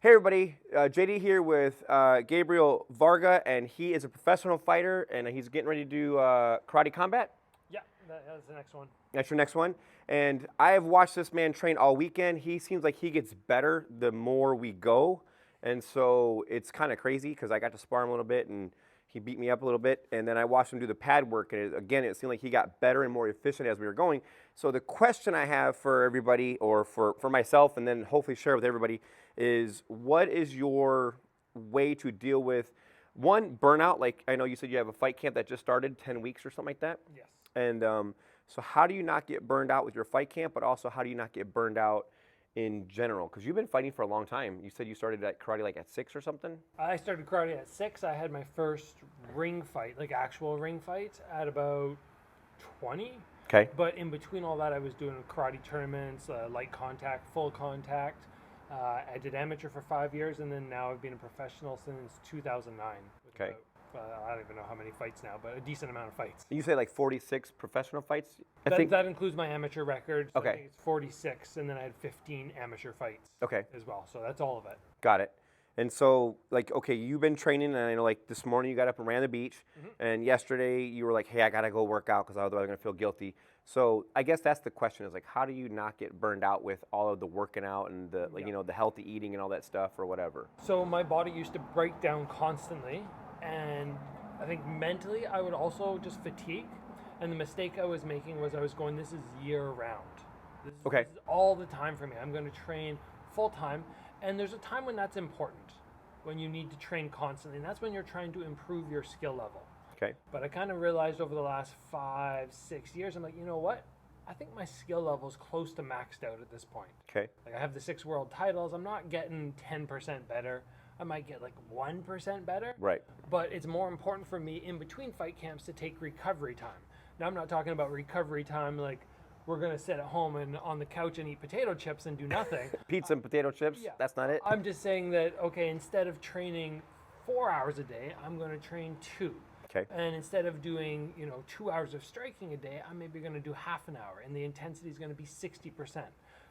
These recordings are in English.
Hey everybody, JD here with Gabriel Varga, and he is a professional fighter, and he's getting ready to do karate combat. Yeah, that's the next one. That's your next one. And I have watched this man train all weekend. He seems like he gets better the more we go, and so it's kind of crazy because I got to spar him a little bit, and he beat me up a little bit, and then I watched him do the pad work, and again, it seemed like he got better and more efficient as we were going. So the question I have for everybody, or for myself, and then hopefully share with everybody, is what is your way to deal with, one, burnout? Like I know you said you have a fight camp that just started, 10 weeks or something like that. Yes. And so how do you not get burned out with your fight camp, but also how do you not get burned out in general? Because you've been fighting for a long time. You said you started at karate like at 6 or something? I started karate at 6. I had my first ring fight, like actual ring fight, at about 20. Okay. But in between all that, I was doing karate tournaments, light contact, full contact. I did amateur for 5 years, and then now I've been a professional since 2009. Okay. I don't even know how many fights now, but a decent amount of fights. You say like 46 professional fights? I think That includes my amateur record. So Okay. I think it's 46, and then I had 15 amateur fights Okay. as well. So that's all of it. Got it. And so, like, okay, you've been training, and I know, like, this morning you got up and ran the beach, and yesterday you were like, hey, I got to go work out because otherwise I'm going to feel guilty. So I guess that's the question is, like, how do you not get burned out with all of the working out and the, like, you know, the healthy eating and all that stuff or whatever? So my body used to break down constantly, and I think mentally I would also just fatigue. And the mistake I was making was I was going, this is year round. This is all the time for me. I'm going to train full time. And there's a time when that's important, when you need to train constantly. And that's when you're trying to improve your skill level. Okay. But I kind of realized over the last 5-6 years, I'm like, you know what? I think my skill level is close to maxed out at this point. Okay. Like I have the 6 world titles. I'm not getting 10% better. I might get like 1% better. Right. But it's more important for me in between fight camps to take recovery time. Now I'm not talking about recovery time like we're going to sit at home and on the couch and eat potato chips and do nothing. Pizza and potato chips? Yeah. That's not it? I'm just saying that, okay, instead of training 4 hours a day, I'm going to train 2. Okay. And instead of doing, 2 hours of striking a day, I'm maybe going to do half an hour, and the intensity is going to be 60%.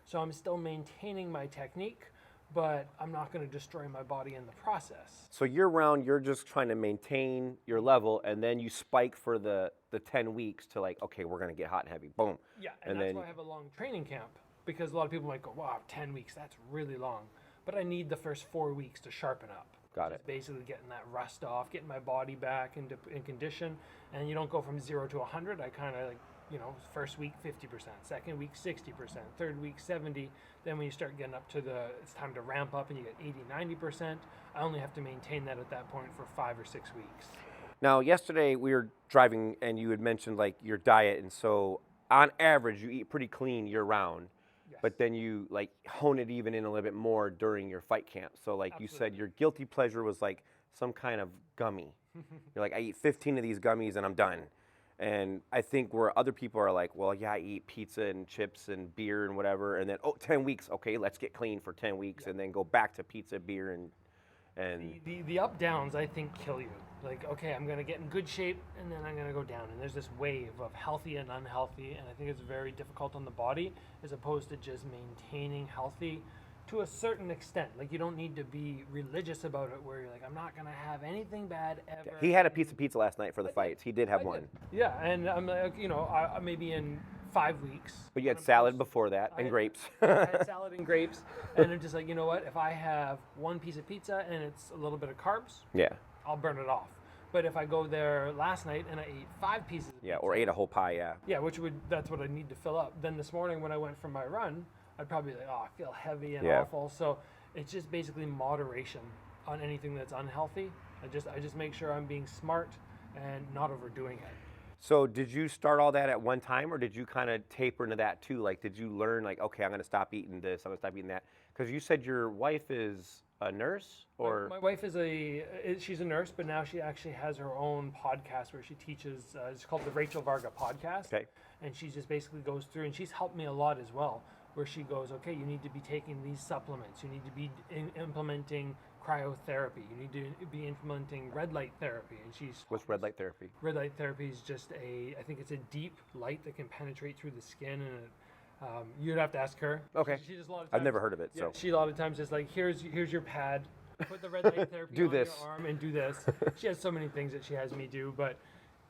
So I'm still maintaining my technique, but I'm not going to destroy my body in the process. So year round, you're just trying to maintain your level, and then you spike for the 10 weeks to like, okay, we're going to get hot and heavy. Boom. Yeah, and that's why I have a long training camp, because a lot of people might go, wow, 10 weeks, that's really long. But I need the first 4 weeks to sharpen up. Got it. Just basically getting that rust off, getting my body back in condition. And you don't go from 0 to 100. I kind of like, first week 50%, second week 60%, third week 70%. Then when you start getting up to it's time to ramp up and you get 80-90%, I only have to maintain that at that point for 5 or 6 weeks. Now, yesterday we were driving, and you had mentioned like your diet, and so on average you eat pretty clean year round. Yes. But then you like hone it even in a little bit more during your fight camp. So like you said, your guilty pleasure was like some kind of gummy. You're like, I eat 15 of these gummies and I'm done. And I think where other people are like, well, yeah, I eat pizza and chips and beer and whatever. And then, 10 weeks. Okay, let's get clean for 10 weeks and then go back to pizza, beer, and The up downs, I think, kill you. Like, okay, I'm going to get in good shape, and then I'm going to go down. And there's this wave of healthy and unhealthy, and I think it's very difficult on the body as opposed to just maintaining healthy to a certain extent. Like, you don't need to be religious about it where you're like, I'm not going to have anything bad ever. He had a piece of pizza last night for the fights. He did have one. Yeah, and I'm like, maybe in 5 weeks. But you had salad before that and grapes. I had salad and grapes, and I'm just like, you know what? If I have one piece of pizza and it's a little bit of carbs, Yeah. I'll burn it off. But if I go there last night and I ate 5 pieces of pizza, or ate a whole pie, yeah. Yeah, that's what I need to fill up. Then this morning when I went for my run, I'd probably be like, I feel heavy and awful. So it's just basically moderation on anything that's unhealthy. I just make sure I'm being smart and not overdoing it. So did you start all that at one time, or did you kind of taper into that too? Like, did you learn like, okay, I'm going to stop eating this, I'm going to stop eating that? Because you said your wife is a nurse, or? My wife she's a nurse, but now she actually has her own podcast where she teaches, it's called the Rachel Varga podcast. Okay. And she just basically goes through, and she's helped me a lot as well, where she goes, okay, you need to be taking these supplements, you need to be implementing cryotherapy, you need to be implementing red light therapy. And What's red light therapy? Red light therapy is just I think it's a deep light that can penetrate through the skin, and You'd have to ask her. Okay. She does a lot of times, I've never heard of it. yeah, So she a lot of times is like, here's your pad. Put the red light therapy Do on this. your arm and do this. She has so many things that she has me do. But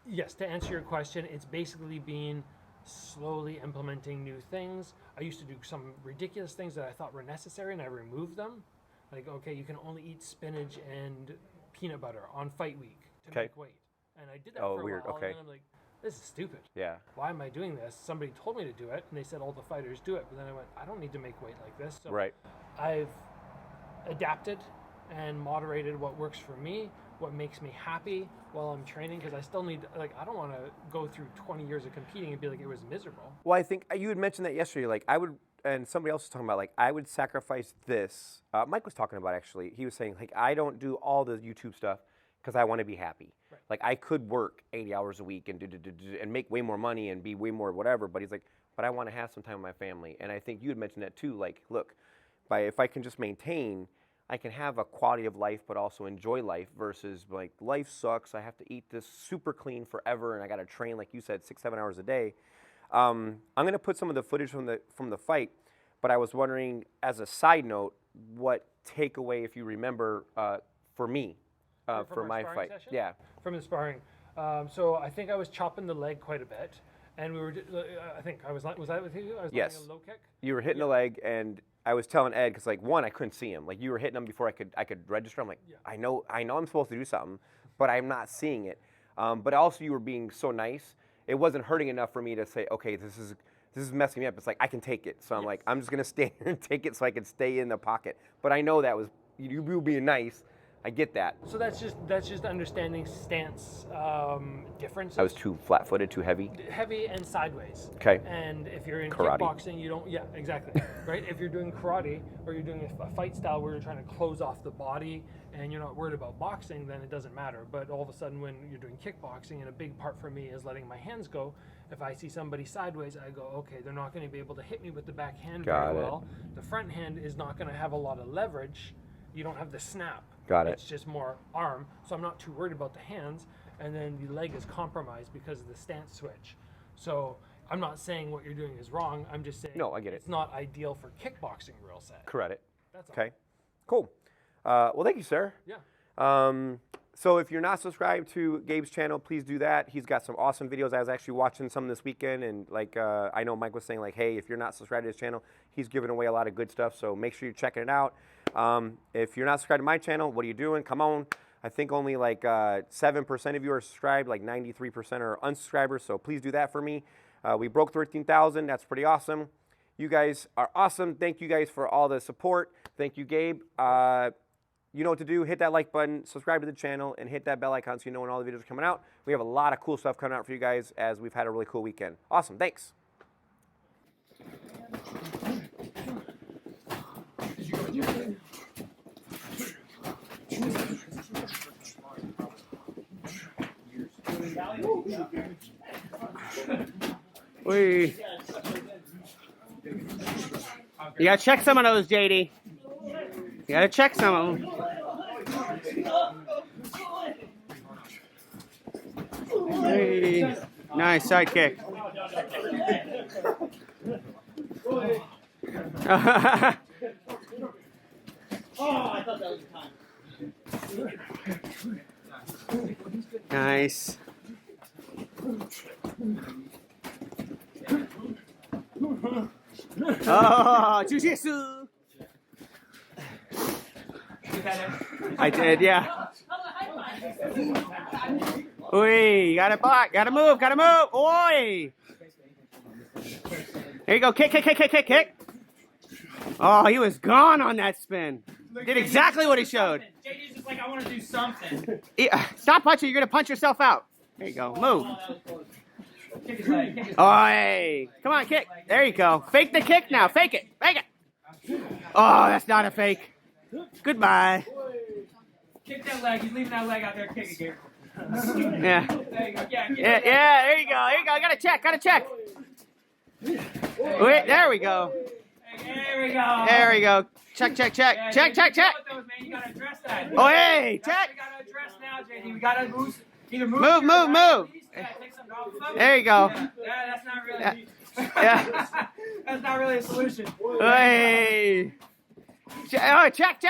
yes, to answer your question, it's basically been slowly implementing new things. I used to do some ridiculous things that I thought were necessary, and I removed them. Like, okay, you can only eat spinach and peanut butter on fight week to Okay. make weight. And I did that Oh, for a weird. while, Okay. and then I'm like, this is stupid. yeah. Why am I doing this? Somebody told me to do it, and they said all the fighters do it. But then I went, I don't need to make weight like this. So Right. I've adapted and moderated what works for me, what makes me happy while I'm training, because I still need, like, I don't want to go through 20 years of competing and be like, it was miserable. Well, I think you had mentioned that yesterday. Like I would, and somebody else was talking about, like I would sacrifice this. Mike was talking about actually. He was saying like I don't do all the YouTube stuff because I want to be happy. Right. Like I could work 80 hours a week and and make way more money and be way more whatever. But he's like, but I want to have some time with my family. And I think you had mentioned that too. Like, look, if I can just maintain, I can have a quality of life, but also enjoy life versus like life sucks. I have to eat this super clean forever, and I got to train, like you said, 6-7 hours a day. I'm going to put some of the footage from the fight, but I was wondering, as a side note, what takeaway, if you remember, for me, From for our my sparring fight. session? Yeah. From the sparring. So I think I was chopping the leg quite a bit, and we were. I think I was that with you? I was Yes. landing a low kick. You were hitting the leg, and I was telling Ed because, like, one, I couldn't see him. Like, you were hitting him before I could register. I'm like, Yeah. I know I'm supposed to do something, but I'm not seeing it. But also, you were being so nice. It wasn't hurting enough for me to say, okay, this is messing me up. It's like I can take it. So I'm like, I'm just gonna stay here and take it so I can stay in the pocket. But I know that was you being nice. I get that. So that's just understanding stance differences. I was too flat-footed, too heavy. Heavy and sideways. Okay. And if you're in Karate. kickboxing, you don't. Yeah, exactly. Right. If you're doing karate or you're doing a fight style where you're trying to close off the body and you're not worried about boxing, then it doesn't matter. But all of a sudden, when you're doing kickboxing, and a big part for me is letting my hands go. If I see somebody sideways, I go, okay, they're not going to be able to hit me with the back hand Got very it. well. The front hand is not going to have a lot of leverage. You don't have the snap. Got it. It's just more arm, so I'm not too worried about the hands. And then the leg is compromised because of the stance switch. So I'm not saying what you're doing is wrong. I'm just saying No, I get it. It's not ideal for kickboxing rule set. Correct. That's all. Okay. Cool. Well, thank you, sir. Yeah. So if you're not subscribed to Gabe's channel, please do that. He's got some awesome videos. I was actually watching some this weekend, and like I know Mike was saying, like, hey, if you're not subscribed to his channel, he's giving away a lot of good stuff. So make sure you're checking it out. If you're not subscribed to my channel, what are you doing? Come on. I think only like 7% of you are subscribed, like 93% are unsubscribers. So please do that for me. We broke 13,000. That's pretty awesome. You guys are awesome. Thank you guys for all the support. Thank you, Gabe. You know what to do. Hit that like button, subscribe to the channel, and hit that bell icon so you know when all the videos are coming out. We have a lot of cool stuff coming out for you guys as we've had a really cool weekend. Awesome. Thanks. You gotta check some of those, JD. You gotta check some of them. Hey. Nice side kick. Nice. Oh, jiu-jitsu. I did, yeah. Oi, gotta block, gotta move, oi. There you go, kick. Oh, he was gone on that spin. Did exactly what he showed. JD's just like, I want to do something. Yeah, stop punching, you're gonna punch yourself out. There you go, move. Kick his leg. Kick his leg. Oi, come on, kick. There you go. Fake the kick now, fake it. Oh, that's not a fake. Goodbye. Kick that leg. He's leaving that leg out there. Kick it, Gabe. Yeah. There you go. Yeah, There you go. Gotta check. Wait, there we go. There we go. Check. Yeah, Check. You gotta address that. Oh, hey, check. We gotta address now, JD. We gotta move. Either move. Move. Yeah, take some off. There you go. Yeah, that's not really. Yeah. That's not really a solution. Hey. Oh, check.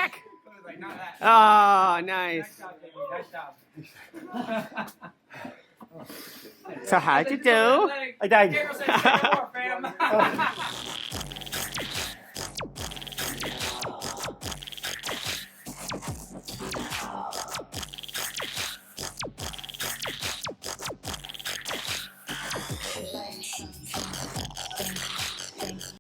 Like, not that. Oh, nice. Nice job. So how'd you do? I died. Gabriel said, "Say no more, fam."